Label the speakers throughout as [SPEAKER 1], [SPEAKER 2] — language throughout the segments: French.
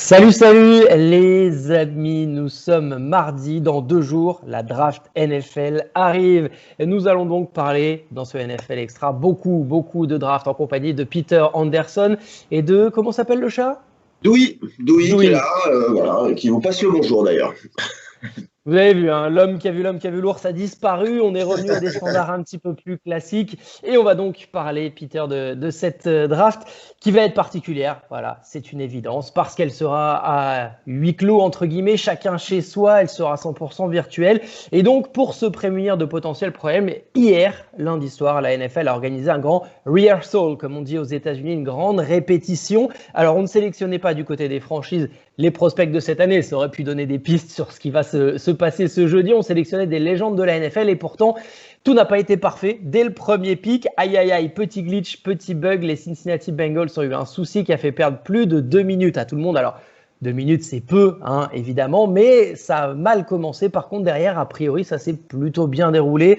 [SPEAKER 1] Salut, salut les amis, nous sommes mardi, dans 2 jours, la draft NFL arrive. Et nous allons donc parler dans ce NFL Extra beaucoup de drafts en compagnie de Peter Anderson et de, comment s'appelle le chat?
[SPEAKER 2] Douy qui est
[SPEAKER 1] Dewey.
[SPEAKER 2] là, voilà, et qui vous passe le bonjour d'ailleurs.
[SPEAKER 1] Vous avez vu, hein, l'homme qui a vu l'ours a disparu. On est revenu à des standards un petit peu plus classiques. Et on va donc parler, Peter, de cette draft qui va être particulière. Voilà, c'est une évidence parce qu'elle sera à huis clos, entre guillemets, chacun chez soi. Elle sera 100% virtuelle. Et donc, pour se prémunir de potentiels problèmes, hier, lundi soir, la NFL a organisé un grand rehearsal, comme on dit aux États-Unis, une grande répétition. Alors, on ne sélectionnait pas du côté des franchises les prospects de cette année. Ça aurait pu donner des pistes sur ce qui va se passer ce jeudi. On sélectionnait des légendes de la NFL et pourtant, tout n'a pas été parfait. Dès le premier pick, aïe aïe aïe, petit glitch, petit bug, les Cincinnati Bengals ont eu un souci qui a fait perdre plus de 2 minutes à tout le monde. Alors, 2 minutes, c'est peu, hein, évidemment, mais ça a mal commencé. Par contre, derrière, a priori, ça s'est plutôt bien déroulé.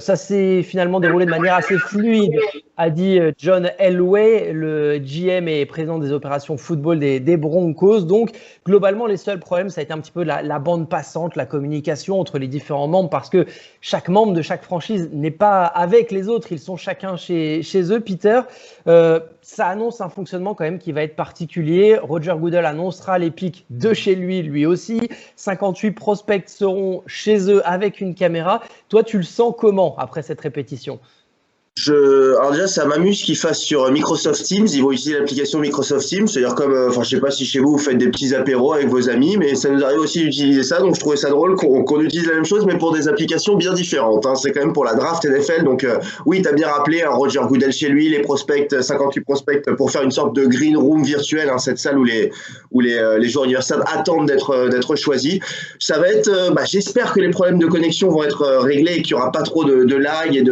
[SPEAKER 1] Ça s'est finalement déroulé de manière assez fluide, a dit John Elway, le GM et président des opérations football des Broncos. Donc, globalement, les seuls problèmes, ça a été un petit peu la bande passante, la communication entre les différents membres, parce que chaque membre de chaque franchise n'est pas avec les autres. Ils sont chacun chez eux. Peter, ça annonce un fonctionnement quand même qui va être particulier. Roger Goodell annoncera les pics de chez lui aussi. 58 prospects seront chez eux avec une caméra. Toi, tu le sens comment après cette répétition?
[SPEAKER 2] Alors déjà, ça m'amuse qu'ils fassent sur Microsoft Teams. Ils vont utiliser l'application Microsoft Teams, c'est-à-dire comme, enfin, je sais pas si chez vous vous faites des petits apéros avec vos amis, mais ça nous arrive aussi d'utiliser ça. Donc je trouvais ça drôle qu'on utilise la même chose, mais pour des applications bien différentes. Hein. C'est quand même pour la draft NFL. Donc oui, t'as bien rappelé, hein, Roger Goodell chez lui, les prospects, 58 prospects pour faire une sorte de green room virtuel, hein, cette salle où les joueurs universitaires attendent d'être choisis. Ça va être, j'espère que les problèmes de connexion vont être réglés et qu'il y aura pas trop de lag et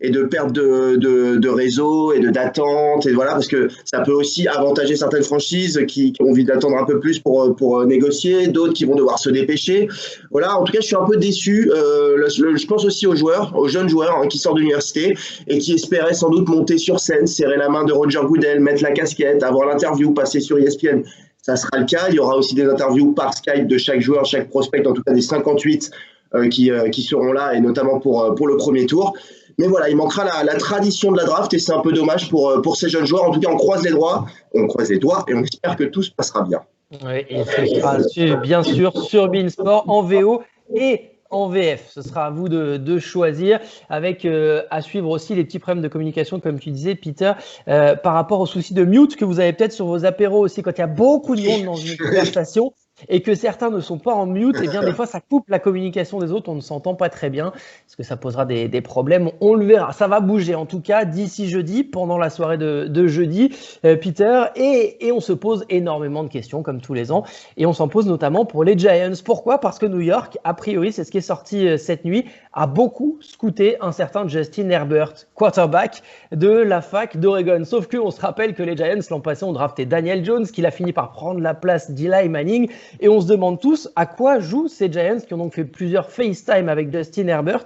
[SPEAKER 2] de perte de réseau et d'attente, et voilà, parce que ça peut aussi avantager certaines franchises qui ont envie d'attendre un peu plus pour négocier, d'autres qui vont devoir se dépêcher. Voilà, en tout cas, je suis un peu déçu. Je pense aussi aux joueurs, aux jeunes joueurs, hein, qui sortent de l'université et qui espéraient sans doute monter sur scène, serrer la main de Roger Goodell, mettre la casquette, avoir l'interview, passer sur ESPN. Ça sera le cas. Il y aura aussi des interviews par Skype de chaque joueur, chaque prospect, en tout cas des 58 qui seront là, et notamment pour le premier tour. Mais voilà, il manquera la tradition de la draft et c'est un peu dommage pour ces jeunes joueurs. En tout cas, on croise les doigts et on espère que tout se passera bien.
[SPEAKER 1] Oui, et ce sera bien sûr sur Beansport en VO et en VF. Ce sera à vous de choisir, avec à suivre aussi les petits problèmes de communication, comme tu disais, Peter, par rapport aux soucis de mute que vous avez peut-être sur vos apéros aussi, quand il y a beaucoup de monde dans une conversation et que certains ne sont pas en mute, et bien des fois ça coupe la communication des autres, on ne s'entend pas très bien. Est-ce que ça posera des problèmes? On le verra. Ça va bouger en tout cas d'ici jeudi, pendant la soirée de jeudi, Peter, et on se pose énormément de questions comme tous les ans, et on s'en pose notamment pour les Giants. Pourquoi? Parce que New York, a priori, c'est ce qui est sorti cette nuit, a beaucoup scouté un certain Justin Herbert, quarterback de la fac d'Oregon. Sauf qu'on se rappelle que les Giants l'an passé ont drafté Daniel Jones, qu'il a fini par prendre la place d'Eli Manning. Et on se demande tous à quoi jouent ces Giants qui ont donc fait plusieurs FaceTime avec Justin Herbert.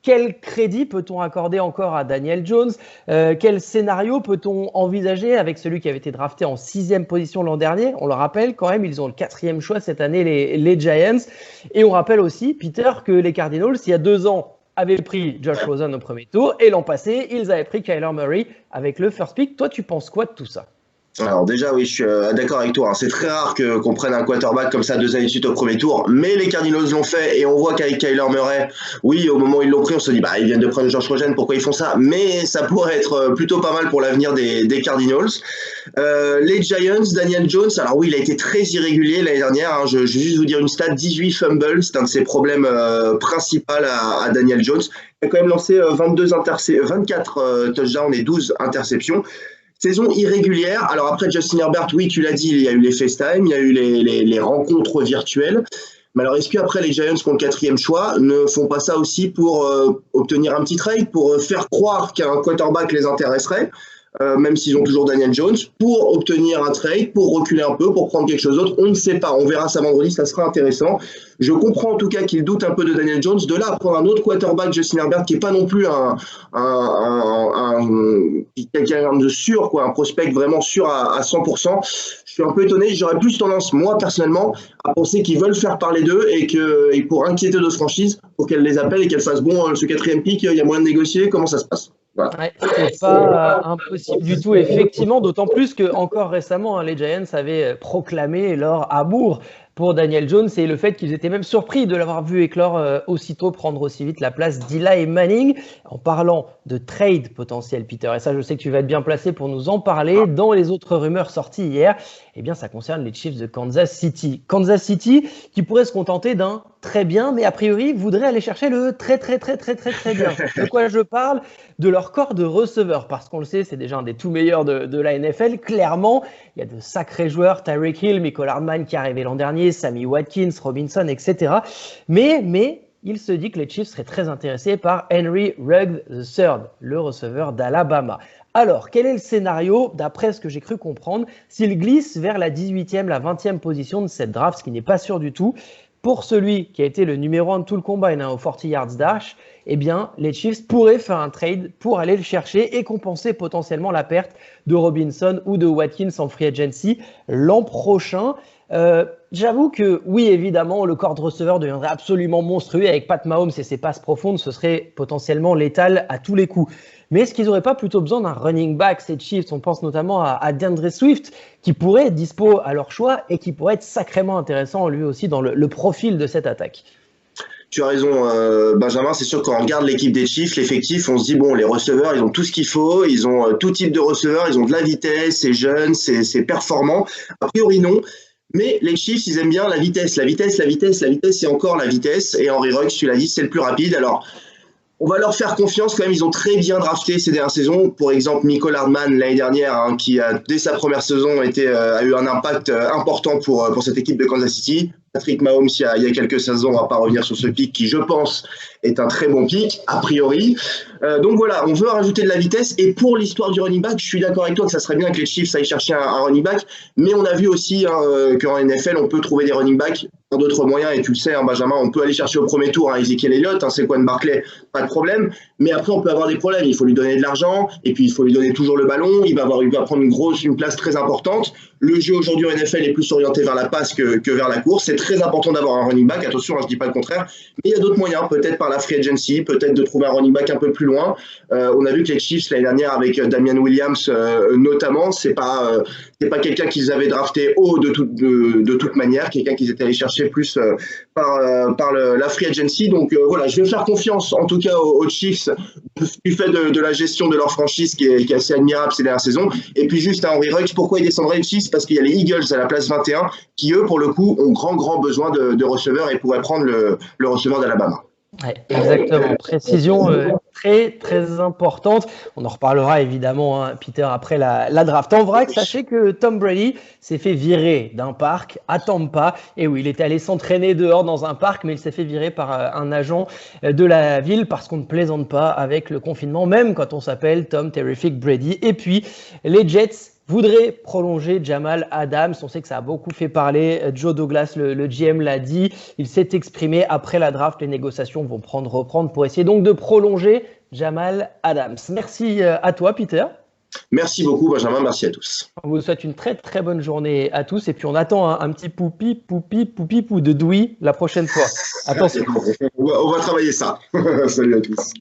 [SPEAKER 1] Quel crédit peut-on accorder encore à Daniel Jones? Quel scénario peut-on envisager avec celui qui avait été drafté en 6e position l'an dernier? On le rappelle quand même, ils ont le 4e choix cette année, les Giants. Et on rappelle aussi, Peter, que les Cardinals, il y a 2 ans, avaient pris Josh Rosen au premier tour. Et l'an passé, ils avaient pris Kyler Murray avec le first pick. Toi, tu penses quoi de tout ça?
[SPEAKER 2] Alors déjà, oui, je suis d'accord avec toi. Hein. C'est très rare qu'on prenne un quarterback comme ça 2 années de suite au premier tour. Mais les Cardinals l'ont fait et on voit qu'avec Kyler Murray, oui, au moment où ils l'ont pris, on se dit, ils viennent de prendre Josh Rosen, pourquoi ils font ça? Mais ça pourrait être plutôt pas mal pour l'avenir des Cardinals. Les Giants, Daniel Jones, alors oui, il a été très irrégulier l'année dernière. Hein. Je vais juste vous dire une stat, 18 fumbles, c'est un de ses problèmes principaux à Daniel Jones. Il a quand même lancé 24 touchdowns et 12 interceptions. Saison irrégulière. Alors après Justin Herbert, oui, tu l'as dit, il y a eu les FaceTime, il y a eu les rencontres virtuelles. Mais alors, est-ce qu'après les Giants qui ont le 4e choix ne font pas ça aussi pour obtenir un petit trade, pour faire croire qu'un quarterback les intéresserait? même s'ils ont toujours Daniel Jones, pour obtenir un trade, pour reculer un peu, pour prendre quelque chose d'autre. On ne sait pas. On verra ça vendredi, ça sera intéressant. Je comprends en tout cas qu'il doute un peu de Daniel Jones. De là à prendre un autre quarterback, Justin Herbert, qui n'est pas non plus quelqu'un de sûr, quoi, un prospect vraiment sûr à 100%. Je suis un peu étonné. J'aurais plus tendance, moi personnellement, à penser qu'ils veulent faire parler d'eux et pour inquiéter d'autres franchises, pour qu'elles les appellent et qu'elles fassent bon, ce 4e pick, il y a moyen de négocier. Comment ça se passe?
[SPEAKER 1] Voilà. Ouais, c'est pas impossible du tout, effectivement, d'autant plus que encore récemment, les Giants avaient proclamé leur amour pour Daniel Jones et le fait qu'ils étaient même surpris de l'avoir vu éclore aussitôt, prendre aussi vite la place d'Eli Manning. En parlant de trade potentiel, Peter, et ça je sais que tu vas être bien placé pour nous en parler, dans les autres rumeurs sorties hier, eh bien ça concerne les Chiefs de Kansas City. Kansas City qui pourrait se contenter d'un très bien, mais a priori voudrait aller chercher le très bien. De quoi je parle? De leur corps de receveurs, parce qu'on le sait, c'est déjà un des tout meilleurs de la NFL. Clairement, il y a de sacrés joueurs, Tyreek Hill, Mecole Hardman qui est arrivé l'an dernier, Sammy Watkins, Robinson, etc. Mais il se dit que les Chiefs seraient très intéressés par Henry Ruggs III, le receveur d'Alabama. Alors, quel est le scénario, d'après ce que j'ai cru comprendre, s'il glisse vers la 18e, la 20e position de cette draft, ce qui n'est pas sûr du tout? Pour celui qui a été le numéro 1 de tout le combine au 40 yards dash, eh bien, les Chiefs pourraient faire un trade pour aller le chercher et compenser potentiellement la perte de Robinson ou de Watkins en free agency l'an prochain. J'avoue que oui, évidemment, le corps de receveur deviendrait absolument monstrueux avec Pat Mahomes et ses passes profondes, ce serait potentiellement létal à tous les coups. Mais est-ce qu'ils n'auraient pas plutôt besoin d'un running back, ces Chiefs? On pense notamment à DeAndre Swift, qui pourrait être dispo à leur choix et qui pourrait être sacrément intéressant lui aussi dans le profil de cette attaque.
[SPEAKER 2] Tu as raison, Benjamin. C'est sûr, quand on regarde l'équipe des Chiefs, l'effectif, on se dit, bon, les receveurs, ils ont tout ce qu'il faut. Ils ont tout type de receveurs. Ils ont de la vitesse, c'est jeune, c'est performant. A priori, non. Mais les Chiefs, ils aiment bien la vitesse et encore la vitesse. Et Henry Ruggs, tu l'as dit, c'est le plus rapide. Alors, on va leur faire confiance quand même. Ils ont très bien drafté ces dernières saisons. Pour exemple, Mecole Hardman l'année dernière, qui dès sa première saison a eu un impact important pour cette équipe de Kansas City. Patrick Mahomes, il y a quelques saisons, on ne va pas revenir sur ce pic qui, je pense, est un très bon pic, a priori. Donc voilà, on veut rajouter de la vitesse. Et pour l'histoire du running back, je suis d'accord avec toi que ça serait bien que les Chiefs aillent chercher un running back. Mais on a vu aussi qu'en NFL, on peut trouver des running backs par d'autres moyens. Et tu le sais, Benjamin, on peut aller chercher au premier tour Ezekiel Elliott, Saquon Barkley, pas de problème. Mais après, on peut avoir des problèmes. Il faut lui donner de l'argent et puis il faut lui donner toujours le ballon. Il va prendre une place très importante. Le jeu aujourd'hui en NFL est plus orienté vers la passe que vers la course. C'est très important d'avoir un running back. Attention, je ne dis pas le contraire. Mais il y a d'autres moyens, peut-être par la free agency, peut-être de trouver un running back un peu plus loin. On a vu que les Chiefs l'année dernière avec Damian Williams notamment, c'est pas quelqu'un qu'ils avaient drafté haut de toute manière, quelqu'un qu'ils étaient allés chercher plus par la free agency. Donc voilà, je vais faire confiance en tout cas aux Chiefs du fait de la gestion de leur franchise qui est assez admirable ces dernières saisons. Et puis juste à Henry Ruggs, pourquoi il descendrait les Chiefs? Parce qu'il y a les Eagles à la place 21 qui eux pour le coup ont grand besoin de receveurs et pourraient prendre le receveur d'Alabama.
[SPEAKER 1] Ouais, exactement, précision très importante. On en reparlera évidemment, Peter, après la draft. En vrac, sachez que Tom Brady s'est fait virer d'un parc à Tampa. Et oui, il était allé s'entraîner dehors dans un parc, mais il s'est fait virer par un agent de la ville parce qu'on ne plaisante pas avec le confinement, même quand on s'appelle Tom Terrific Brady. Et puis, les Jets voudrait prolonger Jamal Adams. On sait que ça a beaucoup fait parler. Joe Douglas, le GM, l'a dit. Il s'est exprimé après la draft. Les négociations vont reprendre pour essayer donc de prolonger Jamal Adams. Merci à toi, Peter.
[SPEAKER 2] Merci beaucoup, Benjamin. Merci à tous.
[SPEAKER 1] On vous souhaite une très bonne journée à tous. Et puis, on attend un petit poupi de Dewey la prochaine fois. Attention.
[SPEAKER 2] On va travailler ça. Salut à tous.